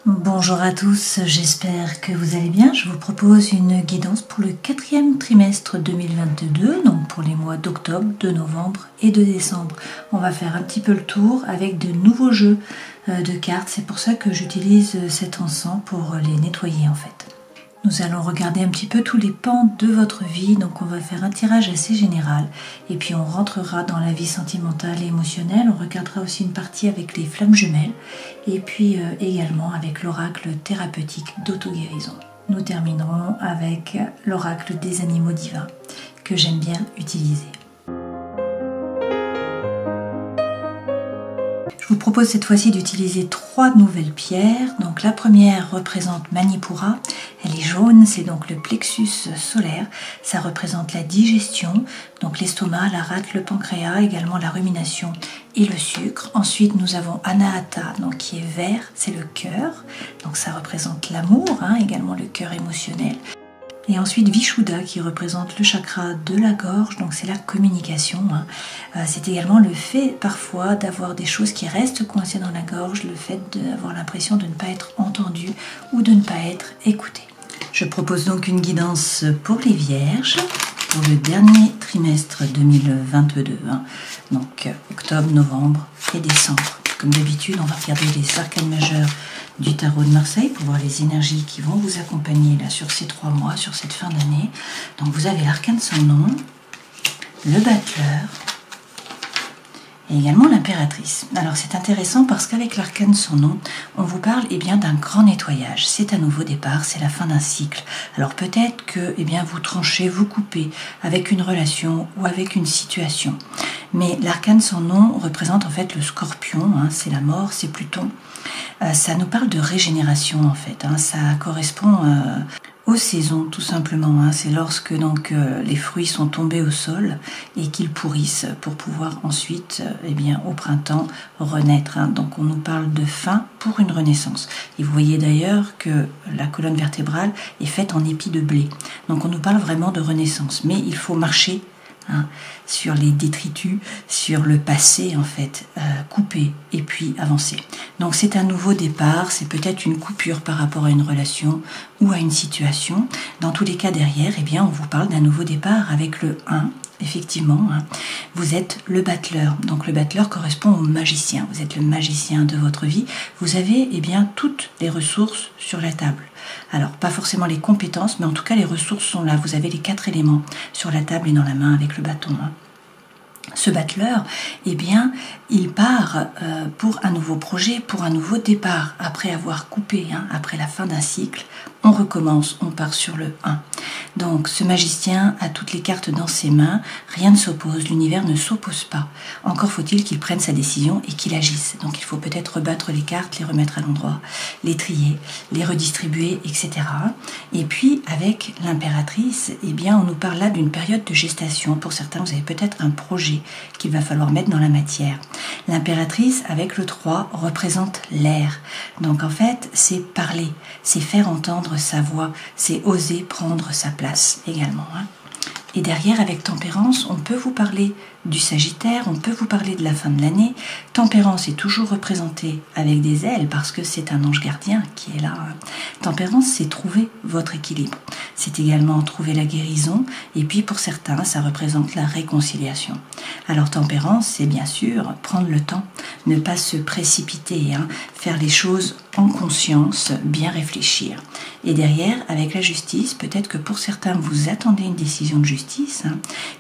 Bonjour à tous, j'espère que vous allez bien. Je vous propose une guidance pour le 4e trimestre 2022, donc pour les mois d'octobre, de novembre et de décembre. On va faire un petit peu le tour avec de nouveaux jeux de cartes. C'est pour ça que j'utilise cet encens pour les nettoyer en fait. Nous allons regarder un petit peu tous les pans de votre vie, donc on va faire un tirage assez général et puis on rentrera dans la vie sentimentale et émotionnelle. On regardera aussi une partie avec les flammes jumelles et puis également avec l'oracle thérapeutique d'auto-guérison. Nous terminerons avec l'oracle des animaux divins que j'aime bien utiliser. Je vous propose cette fois-ci d'utiliser 3 nouvelles pierres. Donc la première représente Manipura, elle est jaune, c'est donc le plexus solaire, ça représente la digestion, donc l'estomac, la rate, le pancréas, également la rumination et le sucre. Ensuite nous avons Anahata, donc qui est vert, c'est le cœur, donc ça représente l'amour, également le cœur émotionnel. Et ensuite Vishuddha qui représente le chakra de la gorge, donc c'est la communication. C'est également le fait parfois d'avoir des choses qui restent coincées dans la gorge, le fait d'avoir l'impression de ne pas être entendu ou de ne pas être écouté. Je propose donc une guidance pour les vierges pour le dernier trimestre 2022, donc octobre, novembre et décembre. Comme d'habitude, on va regarder les arcanes majeurs du tarot de Marseille pour voir les énergies qui vont vous accompagner là sur ces 3 mois, sur cette fin d'année. Donc vous avez l'arcane sans nom, le battleur et également l'impératrice. Alors c'est intéressant parce qu'avec l'arcane sans nom, on vous parle d'un grand nettoyage. C'est un nouveau départ, c'est la fin d'un cycle. Alors peut-être que vous tranchez, vous coupez avec une relation ou avec une situation. Mais l'arcane sans nom représente en fait le scorpion, c'est la mort, c'est Pluton. Ça nous parle de régénération en fait, ça correspond aux saisons tout simplement. C'est lorsque les fruits sont tombés au sol et qu'ils pourrissent pour pouvoir ensuite, au printemps, renaître. Donc on nous parle de fin pour une renaissance. Et vous voyez d'ailleurs que la colonne vertébrale est faite en épi de blé. Donc on nous parle vraiment de renaissance. Mais il faut marcher sur les détritus, sur le passé en fait, couper et puis avancer. Donc c'est un nouveau départ, c'est peut-être une coupure par rapport à une relation ou à une situation. Dans tous les cas derrière, on vous parle d'un nouveau départ avec le 1. Effectivement, vous êtes le battleur. Donc le battleur correspond au magicien. Vous êtes le magicien de votre vie. Vous avez toutes les ressources sur la table. Alors pas forcément les compétences, mais en tout cas les ressources sont là. Vous avez les 4 éléments sur la table et dans la main avec le bâton. Ce battleur, il part pour un nouveau projet, pour un nouveau départ. Après avoir coupé, après la fin d'un cycle, on recommence, on part sur le 1. Donc ce magicien a toutes les cartes dans ses mains, rien ne s'oppose, l'univers ne s'oppose pas. Encore faut-il qu'il prenne sa décision et qu'il agisse. Donc il faut peut-être rebattre les cartes, les remettre à l'endroit, les trier, les redistribuer, etc. Et puis avec l'impératrice, on nous parle là d'une période de gestation. Pour certains, vous avez peut-être un projet qu'il va falloir mettre dans la matière. L'impératrice, avec le 3, représente l'air. Donc en fait, c'est parler, c'est faire entendre sa voix, c'est oser prendre sa place également. Et derrière, avec Tempérance, on peut vous parler du Sagittaire, on peut vous parler de la fin de l'année. Tempérance est toujours représentée avec des ailes parce que c'est un ange gardien qui est là. Tempérance, c'est trouver votre équilibre. C'est également trouver la guérison. Et puis pour certains, ça représente la réconciliation. Alors Tempérance, c'est bien sûr prendre le temps, ne pas se précipiter, faire les choses en conscience, bien réfléchir. Et derrière, avec la justice, peut-être que pour certains, vous attendez une décision de justice,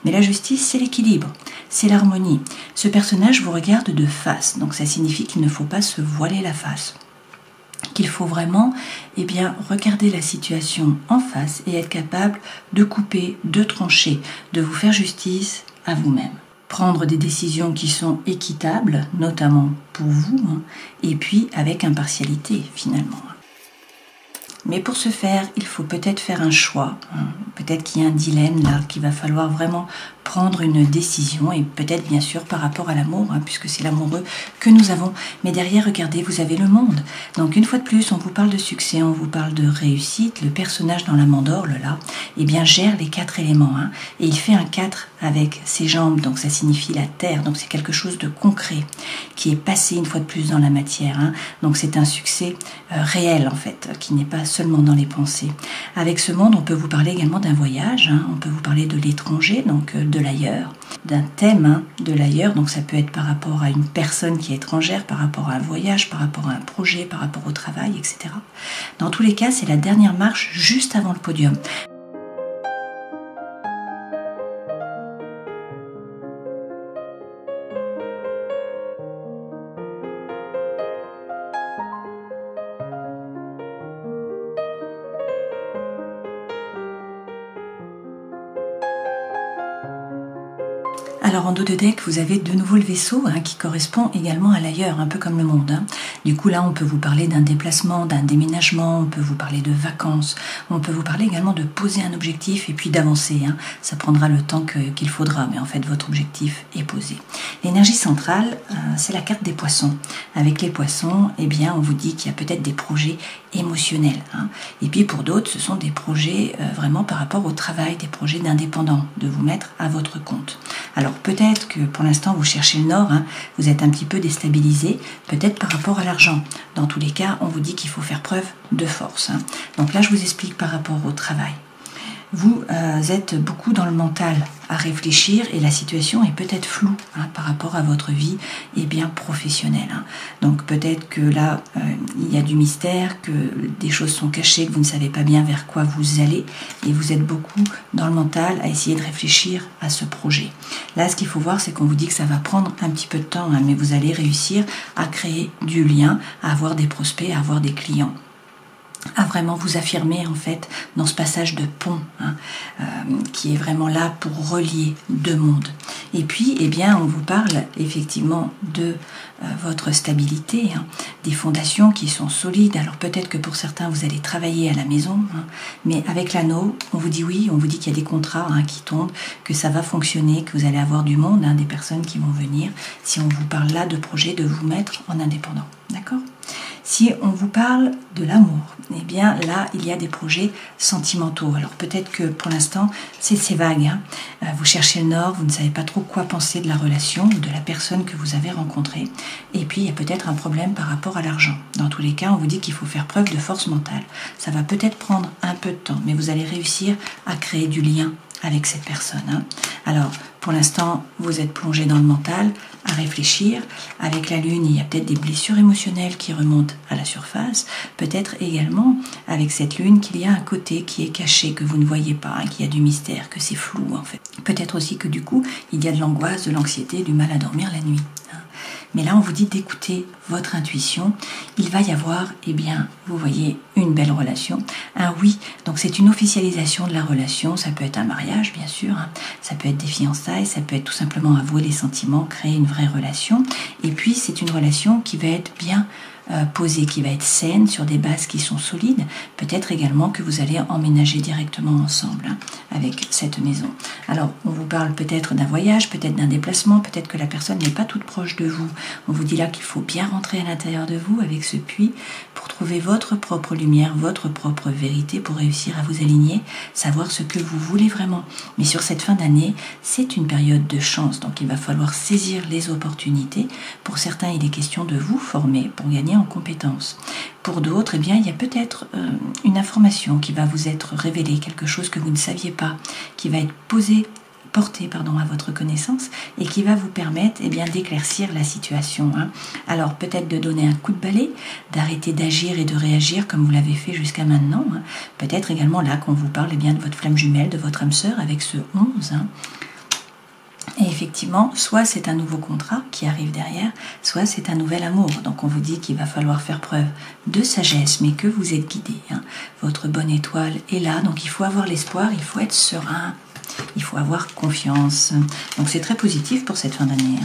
mais la justice, c'est l'équilibre, c'est l'harmonie. Ce personnage vous regarde de face, donc ça signifie qu'il ne faut pas se voiler la face, qu'il faut vraiment regarder la situation en face et être capable de couper, de trancher, de vous faire justice à vous-même. Prendre des décisions qui sont équitables, notamment pour vous, et puis avec impartialité finalement. Mais pour ce faire, il faut peut-être faire un choix. Peut-être qu'il y a un dilemme là, qu'il va falloir vraiment prendre une décision, et peut-être bien sûr par rapport à l'amour, puisque c'est l'amoureux que nous avons. Mais derrière, regardez, vous avez le monde. Donc une fois de plus, on vous parle de succès, on vous parle de réussite. Le personnage dans la mandorle, là, eh bien, gère les 4 éléments. Et il fait un 4 avec ses jambes, donc ça signifie la terre. Donc c'est quelque chose de concret qui est passé une fois de plus dans la matière. Donc c'est un succès réel, en fait, qui n'est pas seulement dans les pensées. Avec ce monde, on peut vous parler également d'un voyage, on peut vous parler de l'étranger, donc de l'ailleurs, d'un thème de l'ailleurs, donc ça peut être par rapport à une personne qui est étrangère, par rapport à un voyage, par rapport à un projet, par rapport au travail, etc. Dans tous les cas, c'est la dernière marche juste avant le podium. Alors en dos de deck, vous avez de nouveau le vaisseau qui correspond également à l'ailleurs, un peu comme le monde. Du coup là, on peut vous parler d'un déplacement, d'un déménagement, on peut vous parler de vacances, on peut vous parler également de poser un objectif et puis d'avancer. Ça prendra le temps qu'il faudra, mais en fait votre objectif est posé. L'énergie centrale, c'est la carte des poissons. Avec les poissons, eh bien, on vous dit qu'il y a peut-être des projets émotionnels. Et puis pour d'autres, ce sont des projets vraiment par rapport au travail, des projets d'indépendants, de vous mettre à votre compte. Alors peut-être que pour l'instant vous cherchez le nord, vous êtes un petit peu déstabilisé, peut-être par rapport à l'argent. Dans tous les cas, on vous dit qu'il faut faire preuve de force. Donc là, je vous explique par rapport au travail. Vous êtes beaucoup dans le mental à réfléchir et la situation est peut-être floue par rapport à votre vie bien professionnelle. Donc peut-être que là, il y a du mystère, que des choses sont cachées, que vous ne savez pas bien vers quoi vous allez et vous êtes beaucoup dans le mental à essayer de réfléchir à ce projet. Là, ce qu'il faut voir, c'est qu'on vous dit que ça va prendre un petit peu de temps, mais vous allez réussir à créer du lien, à avoir des prospects, à avoir des clients, à vraiment vous affirmer en fait dans ce passage de pont qui est vraiment là pour relier deux mondes. Et puis, eh bien, on vous parle effectivement de votre stabilité, des fondations qui sont solides. Alors peut-être que pour certains, vous allez travailler à la maison, mais avec l'anneau, on vous dit oui, on vous dit qu'il y a des contrats qui tombent, que ça va fonctionner, que vous allez avoir du monde, des personnes qui vont venir. Si on vous parle là de projet, de vous mettre en indépendant, d'accord ? Si on vous parle de l'amour, eh bien là, il y a des projets sentimentaux. Alors peut-être que pour l'instant, c'est vague. Vous cherchez le nord, vous ne savez pas trop quoi penser de la relation ou de la personne que vous avez rencontrée. Et puis, il y a peut-être un problème par rapport à l'argent. Dans tous les cas, on vous dit qu'il faut faire preuve de force mentale. Ça va peut-être prendre un peu de temps, mais vous allez réussir à créer du lien avec cette personne. Alors, pour l'instant, vous êtes plongé dans le mental, à réfléchir. Avec la lune, il y a peut-être des blessures émotionnelles qui remontent à la surface. Peut-être également, avec cette lune, qu'il y a un côté qui est caché, que vous ne voyez pas, qu'il y a du mystère, que c'est flou en fait. Peut-être aussi que du coup, il y a de l'angoisse, de l'anxiété, du mal à dormir la nuit. Mais là, on vous dit d'écouter votre intuition. Il va y avoir, eh bien, vous voyez, une belle relation. Un oui, donc c'est une officialisation de la relation. Ça peut être un mariage, bien sûr. Ça peut être des fiançailles. Ça peut être tout simplement avouer les sentiments, créer une vraie relation. Et puis, c'est une relation qui va être bien posée, qui va être saine, sur des bases qui sont solides. Peut-être également que vous allez emménager directement ensemble avec cette maison. Alors, on vous parle peut-être d'un voyage, peut-être d'un déplacement, peut-être que la personne n'est pas toute proche de vous. On vous dit là qu'il faut bien rentrer à l'intérieur de vous avec ce puits pour trouver votre propre lumière, votre propre vérité, pour réussir à vous aligner, savoir ce que vous voulez vraiment. Mais sur cette fin d'année, c'est une période de chance, donc il va falloir saisir les opportunités. Pour certains, il est question de vous former pour gagner en compétences. Pour d'autres, eh bien, il y a peut-être une information qui va vous être révélée, quelque chose que vous ne saviez pas, qui va être porté à votre connaissance et qui va vous permettre d'éclaircir la situation. Alors peut-être de donner un coup de balai, d'arrêter d'agir et de réagir comme vous l'avez fait jusqu'à maintenant. Peut-être également là qu'on vous parle de votre flamme jumelle, de votre âme sœur avec ce 11. Et effectivement, soit c'est un nouveau contrat qui arrive derrière, soit c'est un nouvel amour. Donc on vous dit qu'il va falloir faire preuve de sagesse, mais que vous êtes guidé. Votre bonne étoile est là, donc il faut avoir l'espoir, il faut être serein, il faut avoir confiance. Donc c'est très positif pour cette fin d'année.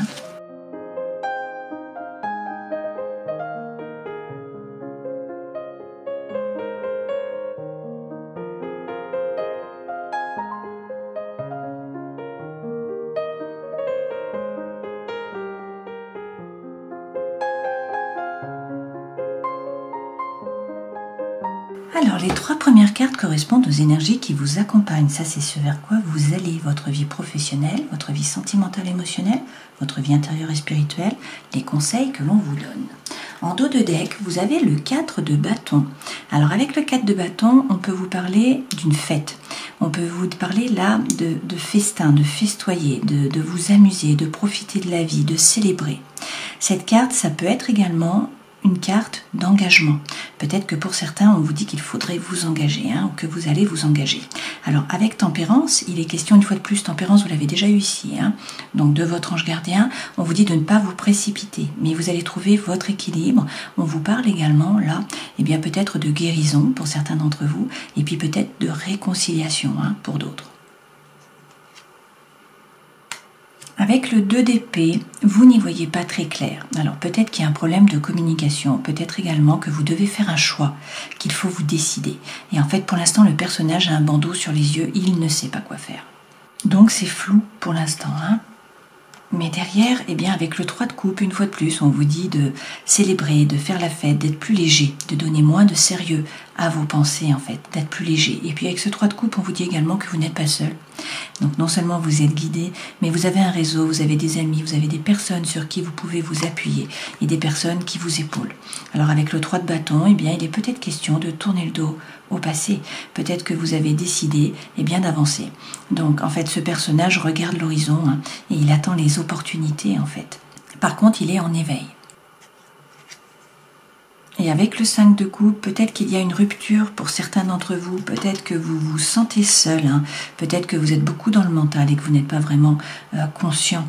Alors, les 3 premières cartes correspondent aux énergies qui vous accompagnent. Ça, c'est ce vers quoi vous allez. Votre vie professionnelle, votre vie sentimentale émotionnelle, votre vie intérieure et spirituelle, les conseils que l'on vous donne. En dos de deck, vous avez le 4 de bâton. Alors, avec le 4 de bâton, on peut vous parler d'une fête. On peut vous parler là de festin, de festoyer, de vous amuser, de profiter de la vie, de célébrer. Cette carte, ça peut être également une carte d'engagement. Peut-être que pour certains, on vous dit qu'il faudrait vous engager, ou que vous allez vous engager. Alors, avec Tempérance, il est question, une fois de plus, Tempérance, vous l'avez déjà eu ici, donc de votre ange gardien, on vous dit de ne pas vous précipiter, mais vous allez trouver votre équilibre. On vous parle également, là, peut-être de guérison pour certains d'entre vous, et puis peut-être de réconciliation pour d'autres. Avec le 2 d'épée, vous n'y voyez pas très clair. Alors peut-être qu'il y a un problème de communication, peut-être également que vous devez faire un choix, qu'il faut vous décider. Et en fait, pour l'instant, le personnage a un bandeau sur les yeux, il ne sait pas quoi faire. Donc c'est flou pour l'instant. Mais derrière, avec le 3 de coupe, une fois de plus, on vous dit de célébrer, de faire la fête, d'être plus léger, de donner moins de sérieux à vos pensées, en fait, d'être plus léger. Et puis avec ce 3 de coupe, on vous dit également que vous n'êtes pas seul. Donc non seulement vous êtes guidé, mais vous avez un réseau, vous avez des amis, vous avez des personnes sur qui vous pouvez vous appuyer et des personnes qui vous épaulent. Alors avec le 3 de bâton, il est peut-être question de tourner le dos au passé. Peut-être que vous avez décidé d'avancer. Donc en fait, ce personnage regarde l'horizon et il attend les opportunités en fait. Par contre, il est en éveil. Et avec le 5 de coupe, peut-être qu'il y a une rupture pour certains d'entre vous, peut-être que vous vous sentez seul, peut-être que vous êtes beaucoup dans le mental et que vous n'êtes pas vraiment conscient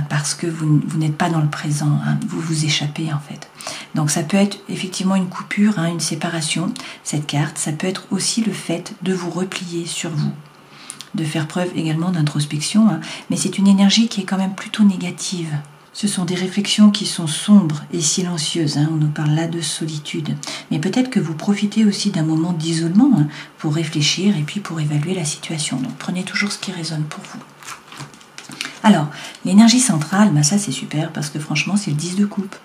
parce que vous n'êtes pas dans le présent, vous vous échappez en fait. Donc ça peut être effectivement une coupure, une séparation, cette carte, ça peut être aussi le fait de vous replier sur vous, de faire preuve également d'introspection, mais c'est une énergie qui est quand même plutôt négative. Ce sont des réflexions qui sont sombres et silencieuses. On nous parle là de solitude. Mais peut-être que vous profitez aussi d'un moment d'isolement pour réfléchir et puis pour évaluer la situation. Donc prenez toujours ce qui résonne pour vous. Alors, l'énergie centrale, ça c'est super parce que franchement c'est le 10 de coupe.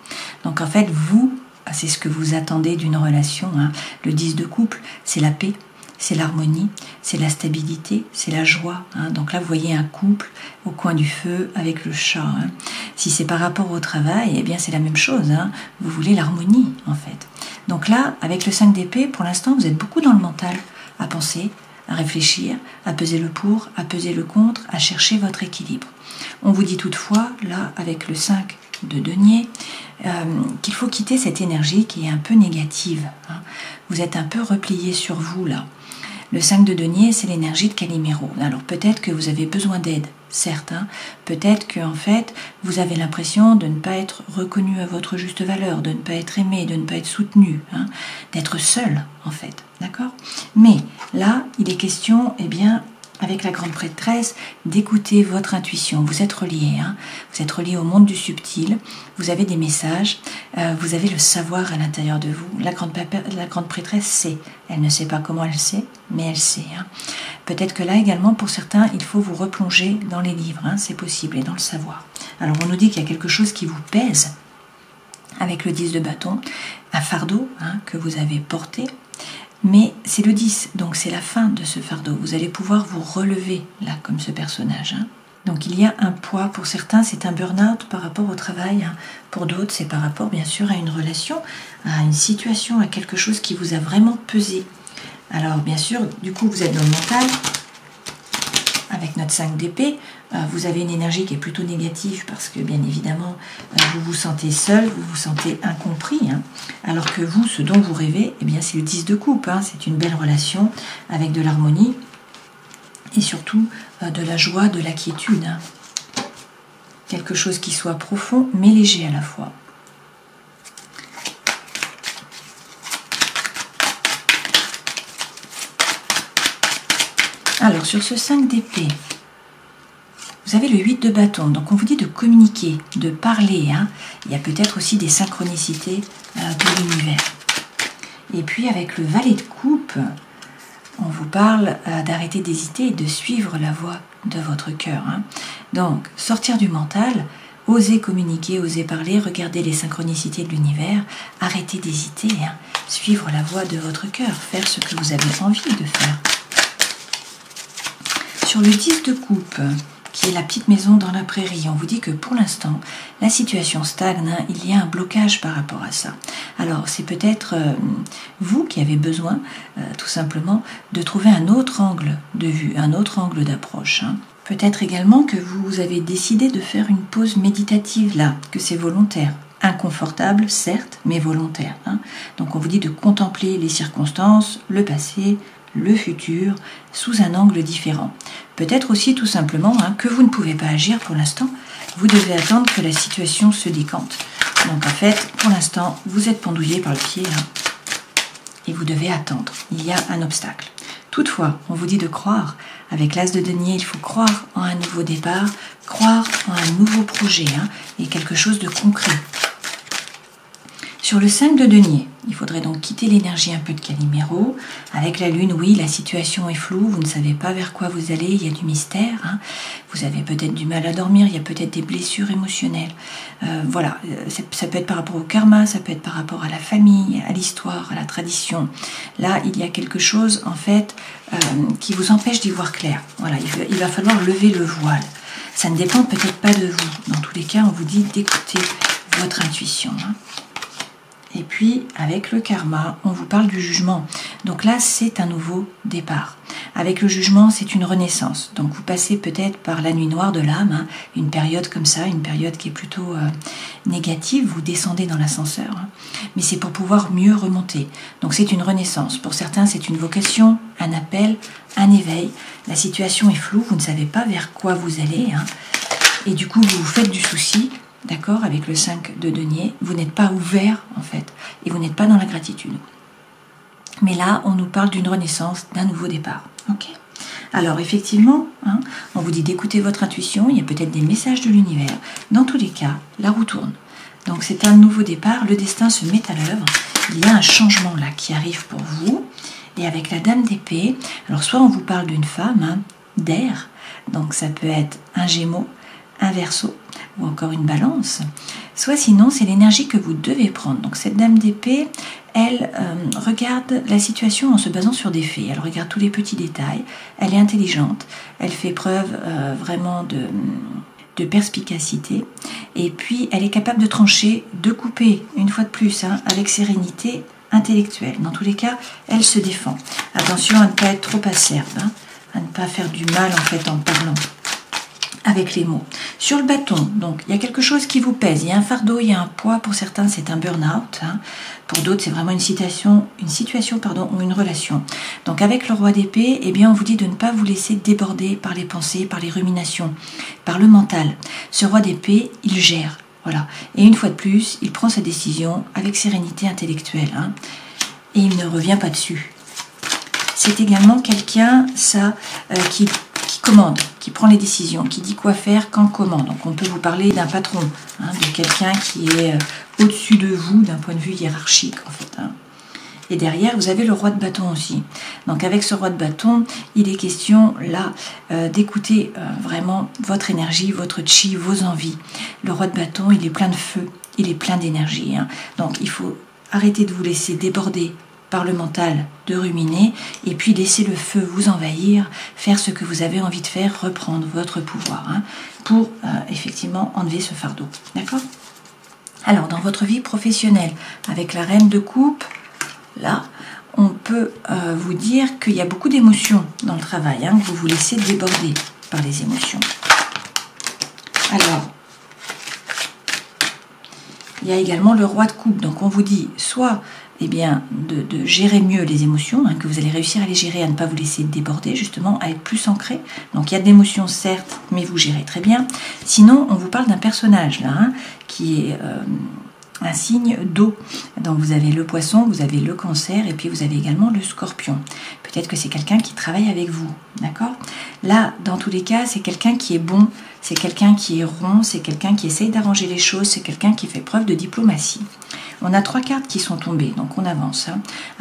Donc en fait, c'est ce que vous attendez d'une relation. Le 10 de couple, c'est la paix. C'est l'harmonie, c'est la stabilité, c'est la joie. Donc là, vous voyez un couple au coin du feu avec le chat. Si c'est par rapport au travail, c'est la même chose. Vous voulez l'harmonie, en fait. Donc là, avec le 5 d'épée, pour l'instant, vous êtes beaucoup dans le mental, à penser, à réfléchir, à peser le pour, à peser le contre, à chercher votre équilibre. On vous dit toutefois, là, avec le 5 de denier, qu'il faut quitter cette énergie qui est un peu négative. Vous êtes un peu replié sur vous, là. Le 5 de denier, c'est l'énergie de Calimero. Alors peut-être que vous avez besoin d'aide, certes. Peut-être que en fait, vous avez l'impression de ne pas être reconnu à votre juste valeur, de ne pas être aimé, de ne pas être soutenu, d'être seul, en fait. D'accord ? Mais là, il est question, avec la grande prêtresse, d'écouter votre intuition. Vous êtes relié, vous êtes relié au monde du subtil, vous avez des messages, vous avez le savoir à l'intérieur de vous. La grande prêtresse sait. Elle ne sait pas comment elle sait, mais elle sait. Peut-être que là également, pour certains, il faut vous replonger dans les livres, c'est possible, et dans le savoir. Alors on nous dit qu'il y a quelque chose qui vous pèse, avec le 10 de bâton, un fardeau que vous avez porté, mais c'est le 10, donc c'est la fin de ce fardeau. Vous allez pouvoir vous relever, là, comme ce personnage. Donc il y a un poids. Pour certains, c'est un burn-out par rapport au travail. Pour d'autres, c'est par rapport, bien sûr, à une relation, à une situation, à quelque chose qui vous a vraiment pesé. Alors, bien sûr, du coup, vous êtes dans le mental. Avec notre 5 d'épée, vous avez une énergie qui est plutôt négative parce que, bien évidemment, vous vous sentez seul, vous vous sentez incompris. Alors que vous, ce dont vous rêvez, c'est le 10 de coupe. C'est une belle relation avec de l'harmonie et surtout de la joie, de la quiétude. Quelque chose qui soit profond mais léger à la fois. Alors, sur ce 5 d'épée, vous avez le 8 de bâton. Donc, on vous dit de communiquer, de parler. Il y a peut-être aussi des synchronicités de l'univers. Et puis, avec le valet de coupe, on vous parle d'arrêter d'hésiter et de suivre la voie de votre cœur. Donc, sortir du mental, osez communiquer, osez parler, regardez les synchronicités de l'univers, arrêtez d'hésiter, hein, suivre la voie de votre cœur, faire ce que vous avez envie de faire. Sur le 10 de coupe, qui est la petite maison dans la prairie, on vous dit que pour l'instant, la situation stagne, hein, il y a un blocage par rapport à ça. Alors, c'est peut-être vous qui avez besoin, tout simplement, de trouver un autre angle de vue, un autre angle d'approche. Hein. Peut-être également que vous avez décidé de faire une pause méditative là, que c'est volontaire. Inconfortable, certes, mais volontaire. Hein. Donc, on vous dit de contempler les circonstances, le passé, le futur, sous un angle différent. Peut-être aussi tout simplement hein, que vous ne pouvez pas agir pour l'instant, vous devez attendre que la situation se décante. Donc en fait, pour l'instant, vous êtes pendouillé par le pied hein, et vous devez attendre. Il y a un obstacle. Toutefois, on vous dit de croire. Avec l'as de denier, il faut croire en un nouveau départ, croire en un nouveau projet hein, et quelque chose de concret. Sur le 5 de denier, il faudrait donc quitter l'énergie un peu de Calimero. Avec la lune, oui, la situation est floue, vous ne savez pas vers quoi vous allez, il y a du mystère. Hein. Vous avez peut-être du mal à dormir, il y a peut-être des blessures émotionnelles. Voilà, ça peut être par rapport au karma, ça peut être par rapport à la famille, à l'histoire, à la tradition. Là, il y a quelque chose, en fait, qui vous empêche d'y voir clair. Voilà, il va falloir lever le voile. Ça ne dépend peut-être pas de vous. Dans tous les cas, on vous dit d'écouter votre intuition. Hein. Et puis, avec le karma, on vous parle du jugement. Donc là, c'est un nouveau départ. Avec le jugement, c'est une renaissance. Donc vous passez peut-être par la nuit noire de l'âme, hein, une période comme ça, une période qui est plutôt négative. Vous descendez dans l'ascenseur, hein, mais c'est pour pouvoir mieux remonter. Donc c'est une renaissance. Pour certains, c'est une vocation, un appel, un éveil. La situation est floue, vous ne savez pas vers quoi vous allez. Hein, et du coup, vous vous faites du souci. D'accord, avec le 5 de denier, vous n'êtes pas ouvert en fait, et vous n'êtes pas dans la gratitude. Mais là, on nous parle d'une renaissance, d'un nouveau départ. Ok. Alors effectivement, hein, on vous dit d'écouter votre intuition, il y a peut-être des messages de l'univers. Dans tous les cas, la roue tourne. Donc c'est un nouveau départ, le destin se met à l'œuvre. Il y a un changement là qui arrive pour vous. Et avec la dame d'épée, alors soit on vous parle d'une femme, hein, d'air, donc ça peut être un Gémeaux, un Verseau, ou encore une Balance, soit sinon c'est l'énergie que vous devez prendre. Donc cette dame d'épée, elle regarde la situation en se basant sur des faits, elle regarde tous les petits détails, elle est intelligente, elle fait preuve vraiment de perspicacité, et puis elle est capable de trancher, de couper, une fois de plus, hein, avec sérénité intellectuelle. Dans tous les cas, elle se défend. Attention à ne pas être trop acerbe, hein, à ne pas faire du mal en fait en parlant avec les mots. Sur le bâton, donc il y a quelque chose qui vous pèse, il y a un fardeau, il y a un poids, pour certains c'est un burn-out, hein. Pour d'autres c'est vraiment une situation ou une relation. Donc avec le roi d'épée, eh bien on vous dit de ne pas vous laisser déborder par les pensées, par les ruminations, par le mental. Ce roi d'épée, il gère, voilà. Et une fois de plus, il prend sa décision avec sérénité intellectuelle, hein, et il ne revient pas dessus. C'est également quelqu'un, qui commande, qui prend les décisions, qui dit quoi faire, quand, comment. Donc on peut vous parler d'un patron, hein, de quelqu'un qui est au-dessus de vous d'un point de vue hiérarchique en fait. Hein. Et derrière, vous avez le roi de bâton aussi. Donc avec ce roi de bâton, il est question là d'écouter vraiment votre énergie, votre chi, vos envies. Le roi de bâton, il est plein de feu, il est plein d'énergie. Hein. Donc il faut arrêter de vous laisser déborder par le mental, de ruminer, et puis laisser le feu vous envahir, faire ce que vous avez envie de faire, reprendre votre pouvoir, hein, pour effectivement enlever ce fardeau. D'accord ? Alors, dans votre vie professionnelle, avec la reine de coupe, là, on peut vous dire qu'il y a beaucoup d'émotions dans le travail, hein, que vous vous laissez déborder par les émotions. Alors, il y a également le roi de coupe, donc on vous dit soit eh bien, de gérer mieux les émotions, hein, que vous allez réussir à les gérer, à ne pas vous laisser déborder, justement, à être plus ancré. Donc il y a de l'émotion, certes, mais vous gérez très bien. Sinon, on vous parle d'un personnage, là, hein, qui est un signe d'eau. Donc vous avez le poisson, vous avez le cancer, et puis vous avez également le scorpion. Peut-être que c'est quelqu'un qui travaille avec vous, d'accord ? Là, dans tous les cas, c'est quelqu'un qui est bon, c'est quelqu'un qui est rond, c'est quelqu'un qui essaye d'arranger les choses, c'est quelqu'un qui fait preuve de diplomatie. On a 3 cartes qui sont tombées, donc on avance.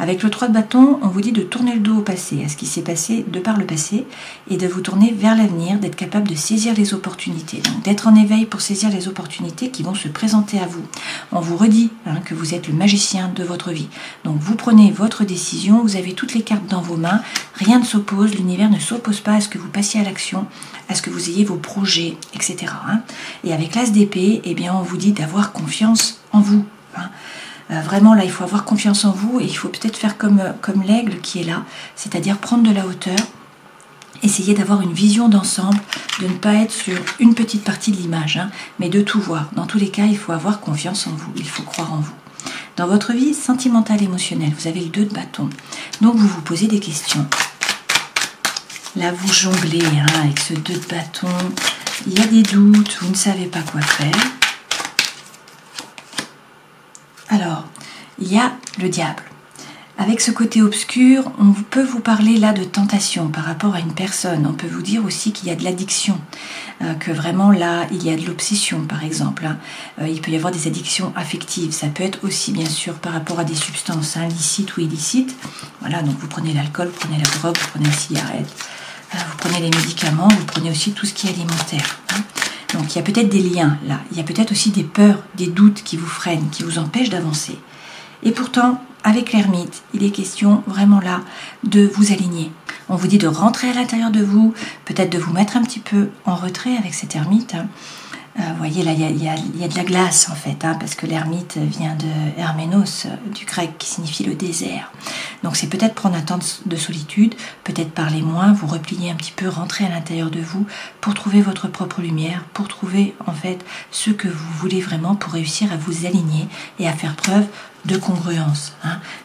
Avec le 3 de bâton, on vous dit de tourner le dos au passé, à ce qui s'est passé de par le passé, et de vous tourner vers l'avenir, d'être capable de saisir les opportunités. Donc d'être en éveil pour saisir les opportunités qui vont se présenter à vous. On vous redit que vous êtes le magicien de votre vie. Donc vous prenez votre décision, vous avez toutes les cartes dans vos mains, rien ne s'oppose, l'univers ne s'oppose pas à ce que vous passiez à l'action, à ce que vous ayez vos projets, etc. Et avec l'As d'épée, eh bien, on vous dit d'avoir confiance en vous. Vraiment, là, il faut avoir confiance en vous et il faut peut-être faire comme l'aigle qui est là, c'est-à-dire prendre de la hauteur, essayer d'avoir une vision d'ensemble, de ne pas être sur une petite partie de l'image, mais de tout voir. Dans tous les cas, il faut avoir confiance en vous, il faut croire en vous. Dans votre vie sentimentale, émotionnelle, vous avez le 2 de bâton, donc vous vous posez des questions. Là, vous jonglez avec ce 2 de bâton, il y a des doutes, vous ne savez pas quoi faire. Alors, il y a le diable. Avec ce côté obscur, on peut vous parler là de tentation par rapport à une personne. On peut vous dire aussi qu'il y a de l'addiction, que vraiment là, il y a de l'obsession par exemple. Il peut y avoir des addictions affectives. Ça peut être aussi bien sûr par rapport à des substances licites ou illicites. Voilà, donc vous prenez l'alcool, vous prenez la drogue, vous prenez la cigarette, vous prenez les médicaments, vous prenez aussi tout ce qui est alimentaire. Donc il y a peut-être des liens là. Il y a peut-être aussi des peurs, des doutes qui vous freinent, qui vous empêchent d'avancer. Et pourtant, avec l'ermite, il est question vraiment là de vous aligner. On vous dit de rentrer à l'intérieur de vous, peut-être de vous mettre un petit peu en retrait avec cet ermite. Vous voyez là, il y a de la glace en fait, parce que l'ermite vient de Herménos, du grec, qui signifie le désert. Donc c'est peut-être prendre un temps de solitude, peut-être parler moins, vous replier un petit peu, rentrer à l'intérieur de vous pour trouver votre propre lumière, pour trouver en fait ce que vous voulez vraiment pour réussir à vous aligner et à faire preuve de congruence.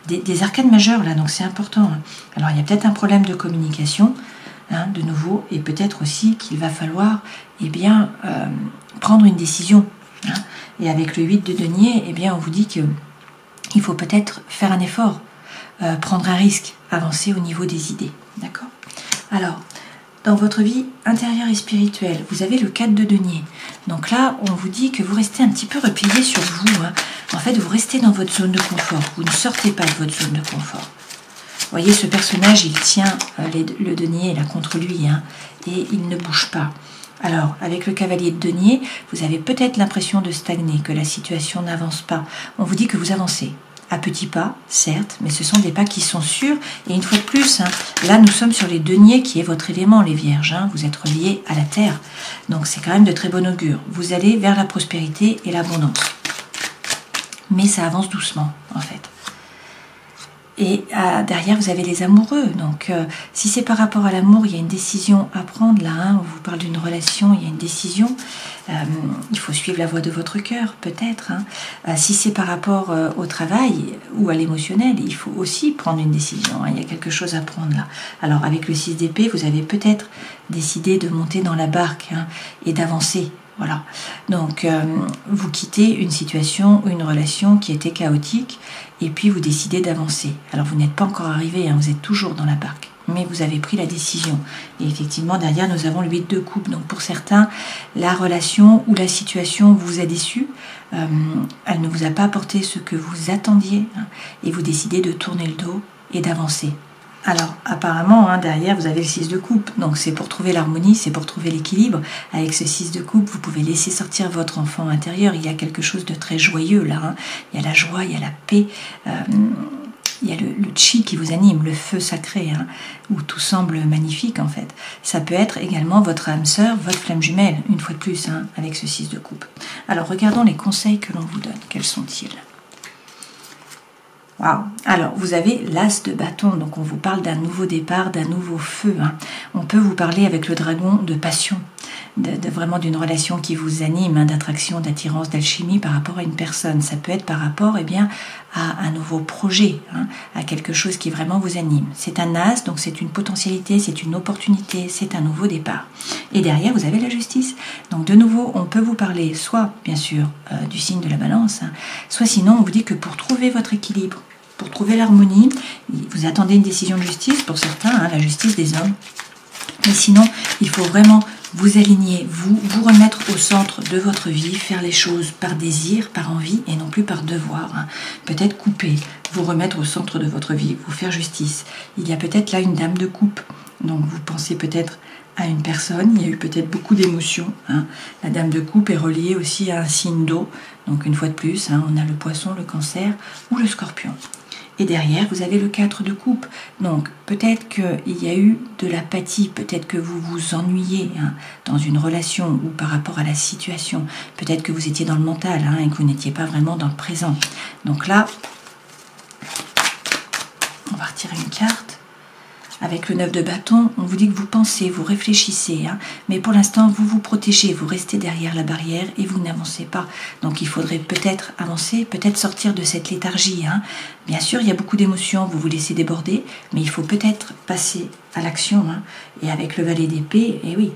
Des arcanes majeures là, donc c'est important. Alors il y a peut-être un problème de communication, de nouveau, et peut-être aussi qu'il va falloir prendre une décision. Et avec le 8 de denier, on vous dit qu'il faut peut-être faire un effort, prendre un risque, avancer au niveau des idées. D'accord ? Alors, dans votre vie intérieure et spirituelle, vous avez le 4 de denier. Donc là, on vous dit que vous restez un petit peu replié sur vous. En fait, vous restez dans votre zone de confort. Vous ne sortez pas de votre zone de confort. Vous voyez, ce personnage, il tient le denier là contre lui, et il ne bouge pas. Alors, avec le cavalier de denier, vous avez peut-être l'impression de stagner, que la situation n'avance pas. On vous dit que vous avancez. À petits pas, certes, mais ce sont des pas qui sont sûrs. Et une fois de plus, là, nous sommes sur les deniers, qui est votre élément, les vierges. Vous êtes reliés à la terre. Donc, c'est quand même de très bon augure. Vous allez vers la prospérité et l'abondance. Mais ça avance doucement, en fait. Et derrière, vous avez les amoureux. Donc, si c'est par rapport à l'amour, il y a une décision à prendre. Là, on vous parle d'une relation, il y a une décision. Il faut suivre la voie de votre cœur, peut-être. Si c'est par rapport au travail ou à l'émotionnel, il faut aussi prendre une décision. Il y a quelque chose à prendre là. Alors, avec le 6 d'épée, vous avez peut-être décidé de monter dans la barque et d'avancer. Voilà. Donc, vous quittez une situation ou une relation qui était chaotique et puis vous décidez d'avancer. Alors, vous n'êtes pas encore arrivé, vous êtes toujours dans la barque, mais vous avez pris la décision. Et effectivement, derrière, nous avons le 8 de coupe. Donc, pour certains, la relation ou la situation vous a déçu. Elle ne vous a pas apporté ce que vous attendiez et vous décidez de tourner le dos et d'avancer. Alors, apparemment, derrière, vous avez le 6 de coupe. Donc, c'est pour trouver l'harmonie, c'est pour trouver l'équilibre. Avec ce 6 de coupe, vous pouvez laisser sortir votre enfant intérieur. Il y a quelque chose de très joyeux, là. Il y a la joie, il y a la paix. Il y a le chi qui vous anime, le feu sacré, où tout semble magnifique, en fait. Ça peut être également votre âme sœur, votre flamme jumelle, une fois de plus, avec ce 6 de coupe. Alors, regardons les conseils que l'on vous donne. Quels sont-ils ? Wow. Alors, vous avez l'as de bâton, donc on vous parle d'un nouveau départ, d'un nouveau feu. On peut vous parler avec le dragon de passion, de vraiment d'une relation qui vous anime, d'attraction, d'attirance, d'alchimie par rapport à une personne. Ça peut être par rapport à un nouveau projet, à quelque chose qui vraiment vous anime. C'est un as, donc c'est une potentialité, c'est une opportunité, c'est un nouveau départ. Et derrière, vous avez la justice. Donc de nouveau, on peut vous parler soit, bien sûr, du signe de la balance, soit sinon, on vous dit que pour trouver votre équilibre, pour trouver l'harmonie, vous attendez une décision de justice pour certains, la justice des hommes. Mais sinon, il faut vraiment vous aligner, vous remettre au centre de votre vie, faire les choses par désir, par envie et non plus par devoir. Hein. Peut-être couper, vous remettre au centre de votre vie, vous faire justice. Il y a peut-être là une dame de coupe, donc vous pensez peut-être à une personne, il y a eu peut-être beaucoup d'émotions. Hein. La dame de coupe est reliée aussi à un signe d'eau, donc une fois de plus, hein, on a le poisson, le cancer ou le scorpion. Et derrière, vous avez le 4 de coupe. Donc, peut-être qu'il y a eu de l'apathie, peut-être que vous vous ennuyez hein, dans une relation ou par rapport à la situation. Peut-être que vous étiez dans le mental hein, et que vous n'étiez pas vraiment dans le présent. Donc là, on va retirer une carte. Avec le 9 de bâton, on vous dit que vous pensez, vous réfléchissez, hein, mais pour l'instant, vous vous protégez, vous restez derrière la barrière et vous n'avancez pas. Donc il faudrait peut-être avancer, peut-être sortir de cette léthargie. Hein. Bien sûr, il y a beaucoup d'émotions, vous vous laissez déborder, mais il faut peut-être passer à l'action. Hein. Et avec le valet d'épée, et oui.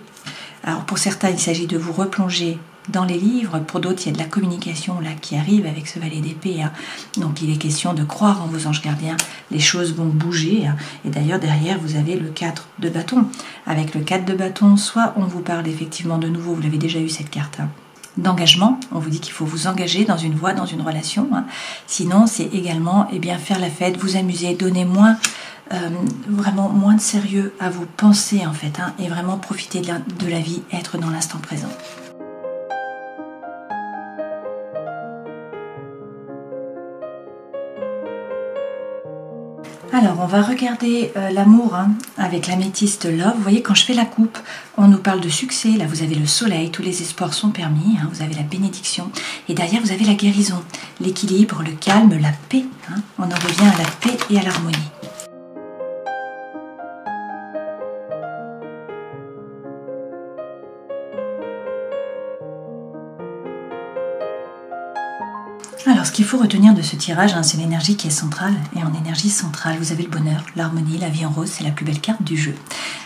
Alors pour certains, il s'agit de vous replonger dans les livres, pour d'autres, il y a de la communication là qui arrive avec ce valet d'épée. Hein. Donc il est question de croire en vos anges gardiens, les choses vont bouger. Hein. Et d'ailleurs, derrière, vous avez le 4 de bâton. Avec le 4 de bâton, soit on vous parle effectivement de nouveau, vous l'avez déjà eu cette carte, hein, d'engagement, on vous dit qu'il faut vous engager dans une voie, dans une relation. Hein. Sinon, c'est également faire la fête, vous amuser, donner vraiment moins de sérieux à vos pensées en fait, hein, et vraiment profiter de la vie, être dans l'instant présent. Alors, on va regarder l'amour hein, avec l'améthyste Love. Vous voyez, quand je fais la coupe, on nous parle de succès. Là, vous avez le soleil, tous les espoirs sont permis. Hein, vous avez la bénédiction. Et derrière, vous avez la guérison, l'équilibre, le calme, la paix. Hein, on en revient à la paix et à l'harmonie. Alors, ce qu'il faut retenir de ce tirage, hein, c'est l'énergie qui est centrale. Et en énergie centrale, vous avez le bonheur, l'harmonie, la vie en rose, c'est la plus belle carte du jeu.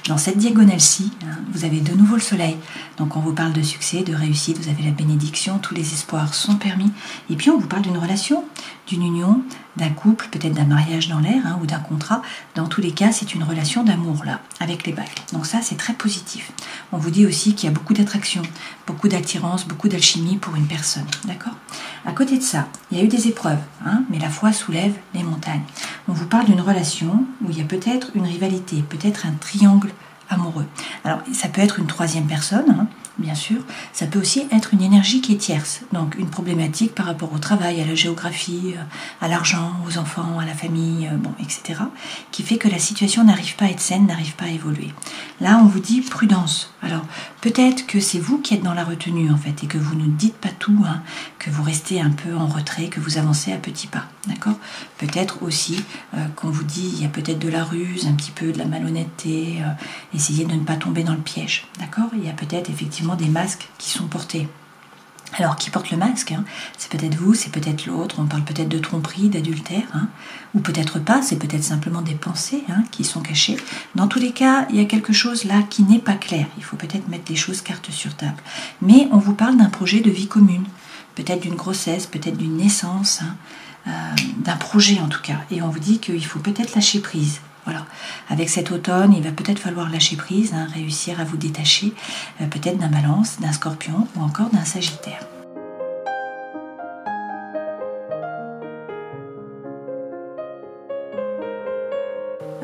Dans cette diagonale-ci, hein, vous avez de nouveau le soleil. Donc, on vous parle de succès, de réussite, vous avez la bénédiction, tous les espoirs sont permis. Et puis, on vous parle d'une relation, d'une union, d'un couple, peut-être d'un mariage dans l'air hein, ou d'un contrat. Dans tous les cas, c'est une relation d'amour, là, avec les bagues. Donc ça, c'est très positif. On vous dit aussi qu'il y a beaucoup d'attraction, beaucoup d'attirance, beaucoup d'alchimie pour une personne. D'accord ? À côté de ça, il y a eu des épreuves, hein, mais la foi soulève les montagnes. On vous parle d'une relation où il y a peut-être une rivalité, peut-être un triangle amoureux. Alors, ça peut être une troisième personne, hein, bien sûr. Ça peut aussi être une énergie qui est tierce. Donc, une problématique par rapport au travail, à la géographie, à l'argent, aux enfants, à la famille, etc. Qui fait que la situation n'arrive pas à être saine, n'arrive pas à évoluer. Là, on vous dit prudence. Alors, peut-être que c'est vous qui êtes dans la retenue, en fait, et que vous ne dites pas tout, hein, que vous restez un peu en retrait, que vous avancez à petits pas. D'accord ? Peut-être aussi qu'on vous dit, il y a peut-être de la ruse, un petit peu de la malhonnêteté, essayez de ne pas tomber dans le piège. D'accord ? Il y a peut-être effectivement des masques qui sont portés. Alors, qui porte le masque hein? C'est peut-être vous, c'est peut-être l'autre, on parle peut-être de tromperie, d'adultère, hein? Ou peut-être pas, c'est peut-être simplement des pensées hein, qui sont cachées. Dans tous les cas, il y a quelque chose là qui n'est pas clair. Il faut peut-être mettre les choses cartes sur table. Mais on vous parle d'un projet de vie commune, peut-être d'une grossesse, peut-être d'une naissance, hein, d'un projet en tout cas. Et on vous dit qu'il faut peut-être lâcher prise. Voilà. Avec cet automne, il va peut-être falloir lâcher prise, hein, réussir à vous détacher peut-être d'un balance, d'un scorpion ou encore d'un sagittaire.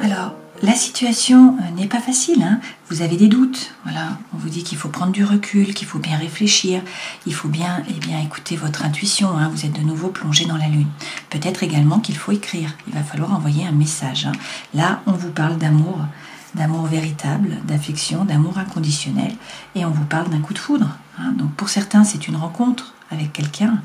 Alors, la situation n'est pas facile, hein. Vous avez des doutes, voilà. On vous dit qu'il faut prendre du recul, qu'il faut bien réfléchir, il faut bien, écouter votre intuition, hein. Vous êtes de nouveau plongé dans la lune. Peut-être également qu'il faut écrire, il va falloir envoyer un message. Hein. Là, on vous parle d'amour véritable, d'affection, d'amour inconditionnel, et on vous parle d'un coup de foudre. Hein. Donc pour certains, c'est une rencontre avec quelqu'un.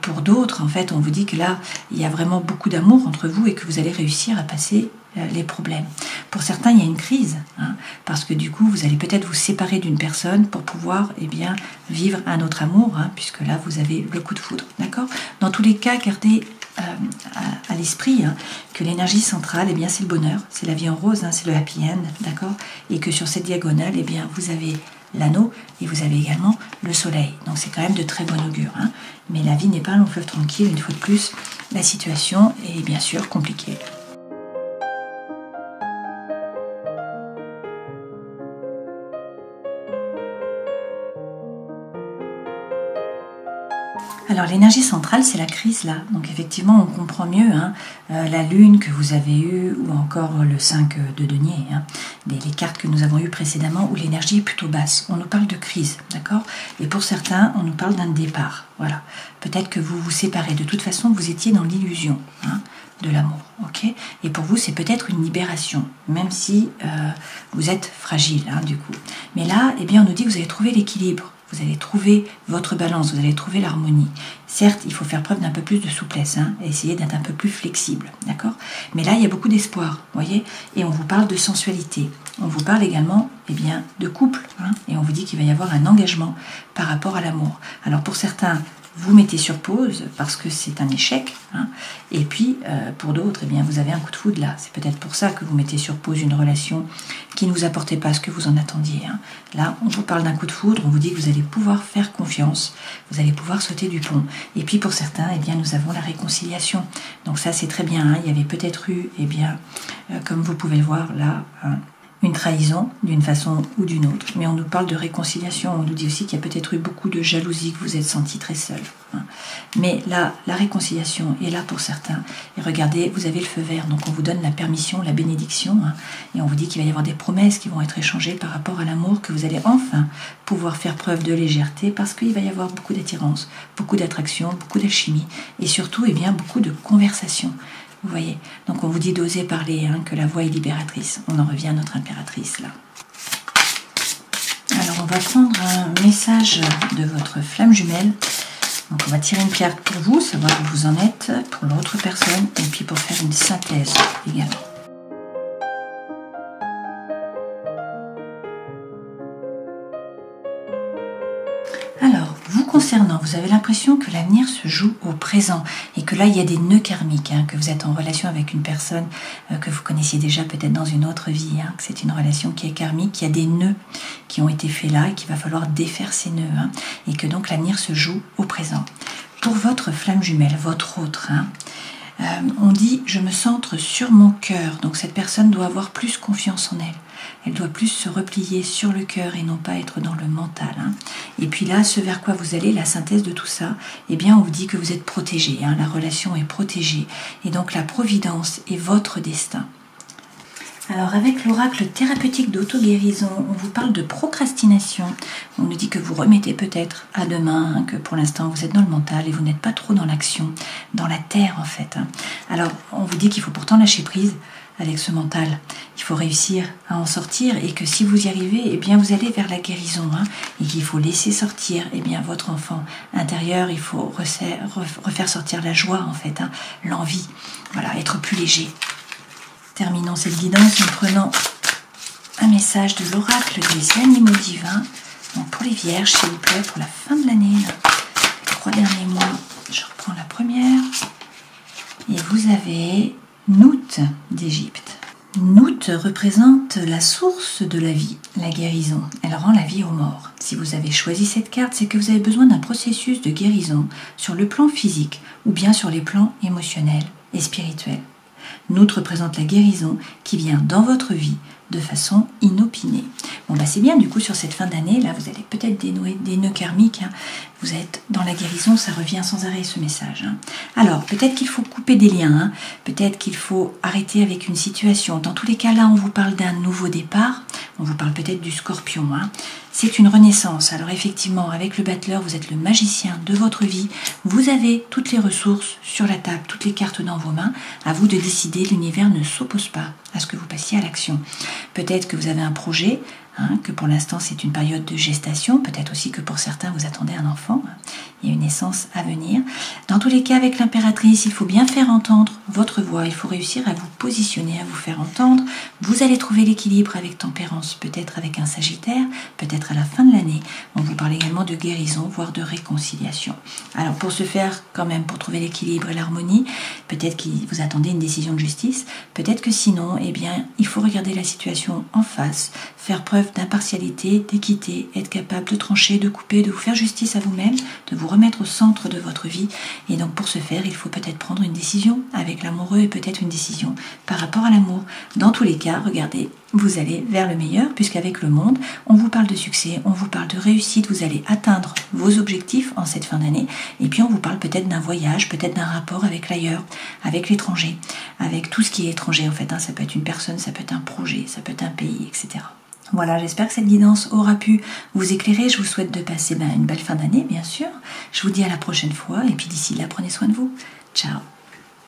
Pour d'autres, en fait, on vous dit que là, il y a vraiment beaucoup d'amour entre vous et que vous allez réussir à passer les problèmes. Pour certains, il y a une crise, hein, parce que du coup, vous allez peut-être vous séparer d'une personne pour pouvoir vivre un autre amour, hein, puisque là, vous avez le coup de foudre. D'accord ? Dans tous les cas, gardez à l'esprit hein, que l'énergie centrale, c'est le bonheur, c'est la vie en rose, hein, c'est le happy end, d'accord ? Et que sur cette diagonale, vous avez l'anneau et vous avez également le soleil. Donc c'est quand même de très bon augure. Hein. Mais la vie n'est pas un long fleuve tranquille, une fois de plus, la situation est bien sûr compliquée. Alors l'énergie centrale, c'est la crise là. Donc effectivement, on comprend mieux hein, la lune que vous avez eue ou encore le 5 de denier, hein, les cartes que nous avons eues précédemment où l'énergie est plutôt basse. On nous parle de crise, d'accord? Et pour certains, on nous parle d'un départ. Voilà. Peut-être que vous vous séparez. De toute façon, vous étiez dans l'illusion hein, de l'amour, ok? Et pour vous, c'est peut-être une libération, même si vous êtes fragile hein, du coup. Mais là, eh bien, on nous dit que vous allez trouver l'équilibre. Vous allez trouver votre balance, vous allez trouver l'harmonie. Certes, il faut faire preuve d'un peu plus de souplesse, hein, et essayer d'être un peu plus flexible, d'accord? Mais là, il y a beaucoup d'espoir, vous voyez? Et on vous parle de sensualité. On vous parle également, eh bien, de couple, hein, et on vous dit qu'il va y avoir un engagement par rapport à l'amour. Alors pour certains, vous mettez sur pause parce que c'est un échec, hein, et puis pour d'autres, eh bien, vous avez un coup de foudre là. C'est peut-être pour ça que vous mettez sur pause une relation qui ne vous apportait pas ce que vous en attendiez. Hein. Là, on vous parle d'un coup de foudre, on vous dit que vous allez pouvoir faire confiance, vous allez pouvoir sauter du pont. Et puis pour certains, eh bien, nous avons la réconciliation. Donc ça, c'est très bien. Hein. Il y avait peut-être eu, eh bien, comme vous pouvez le voir là, hein, une trahison d'une façon ou d'une autre. Mais on nous parle de réconciliation, on nous dit aussi qu'il y a peut-être eu beaucoup de jalousie, que vous êtes senti très seul. Hein. Mais là, la réconciliation est là pour certains. Et regardez, vous avez le feu vert, donc on vous donne la permission, la bénédiction, hein, et on vous dit qu'il va y avoir des promesses qui vont être échangées par rapport à l'amour, que vous allez enfin pouvoir faire preuve de légèreté, parce qu'il va y avoir beaucoup d'attirance, beaucoup d'attraction, beaucoup d'alchimie, et surtout, eh bien, beaucoup de conversation. Vous voyez, donc on vous dit d'oser parler, hein, que la voix est libératrice. On en revient à notre impératrice là. Alors on va prendre un message de votre flamme jumelle. Donc on va tirer une carte pour vous, savoir où vous en êtes, pour l'autre personne, et puis pour faire une synthèse également. Alors, vous concernant, vous avez l'impression que l'avenir se joue au présent et que là, il y a des nœuds karmiques, hein, que vous êtes en relation avec une personne que vous connaissiez déjà peut-être dans une autre vie, hein, que c'est une relation qui est karmique, il y a des nœuds qui ont été faits là et qu'il va falloir défaire ces nœuds, hein, et que donc l'avenir se joue au présent. Pour votre flamme jumelle, votre autre, hein, on dit « je me centre sur mon cœur », donc cette personne doit avoir plus confiance en elle. Elle doit plus se replier sur le cœur et non pas être dans le mental. Hein. Et puis là, ce vers quoi vous allez, la synthèse de tout ça, eh bien on vous dit que vous êtes protégé, hein, la relation est protégée. Et donc la providence est votre destin. Alors avec l'oracle thérapeutique d'auto-guérison, on vous parle de procrastination. On nous dit que vous remettez peut-être à demain, hein, que pour l'instant vous êtes dans le mental et vous n'êtes pas trop dans l'action, dans la terre en fait. Hein. Alors on vous dit qu'il faut pourtant lâcher prise avec ce mental. Il faut réussir à en sortir et que si vous y arrivez, eh bien vous allez vers la guérison, hein, et qu'il faut laisser sortir eh bien votre enfant intérieur. Il faut refaire sortir la joie en fait, hein, l'envie, voilà, être plus léger. Terminons cette guidance en prenant un message de l'oracle des animaux divins. Donc pour les vierges, s'il vous plaît, pour la fin de l'année, les 3 derniers mois, je reprends la première. Et vous avez Nout d'Égypte. Nout représente la source de la vie, la guérison. Elle rend la vie aux morts. Si vous avez choisi cette carte, c'est que vous avez besoin d'un processus de guérison sur le plan physique ou bien sur les plans émotionnels et spirituels. Nout représente la guérison qui vient dans votre vie de façon inopinée. Bon bah c'est bien, du coup sur cette fin d'année, là vous allez peut-être dénouer des nœuds karmiques, hein. Vous êtes dans la guérison, ça revient sans arrêt ce message. Hein. Alors peut-être qu'il faut couper des liens, hein. Peut-être qu'il faut arrêter avec une situation. Dans tous les cas là on vous parle d'un nouveau départ, on vous parle peut-être du scorpion. Hein. C'est une renaissance. Alors effectivement avec le battleur vous êtes le magicien de votre vie, vous avez toutes les ressources sur la table, toutes les cartes dans vos mains, à vous de décider, l'univers ne s'oppose pas à ce que vous passiez à l'action. Peut-être que vous avez un projet, hein, que pour l'instant c'est une période de gestation, peut-être aussi que pour certains vous attendez un enfant, il y a une naissance à venir. Dans tous les cas avec l'impératrice, il faut bien faire entendre votre voix, il faut réussir à vous positionner, à vous faire entendre. Vous allez trouver l'équilibre avec tempérance, peut-être avec un sagittaire, peut-être à la fin de l'année. On vous parle également de guérison, voire de réconciliation. Alors pour ce faire quand même, pour trouver l'équilibre et l'harmonie, peut-être que vous attendez une décision de justice, peut-être que sinon, eh bien, il faut regarder la situation en face, faire preuve d'impartialité, d'équité, être capable de trancher, de couper, de vous faire justice à vous-même, de vous remettre au centre de votre vie. Et donc pour ce faire, il faut peut-être prendre une décision avec l'amoureux et peut-être une décision par rapport à l'amour. Dans tous les cas, regardez, vous allez vers le meilleur, puisqu'avec le monde, on vous parle de succès, on vous parle de réussite, vous allez atteindre vos objectifs en cette fin d'année, et puis on vous parle peut-être d'un voyage, peut-être d'un rapport avec l'ailleurs, avec l'étranger, avec tout ce qui est étranger en fait, ça peut être une personne, ça peut être un projet, ça peut être un pays, etc. Voilà, j'espère que cette guidance aura pu vous éclairer. Je vous souhaite de passer une belle fin d'année, bien sûr. Je vous dis à la prochaine fois, et puis d'ici là, prenez soin de vous. Ciao.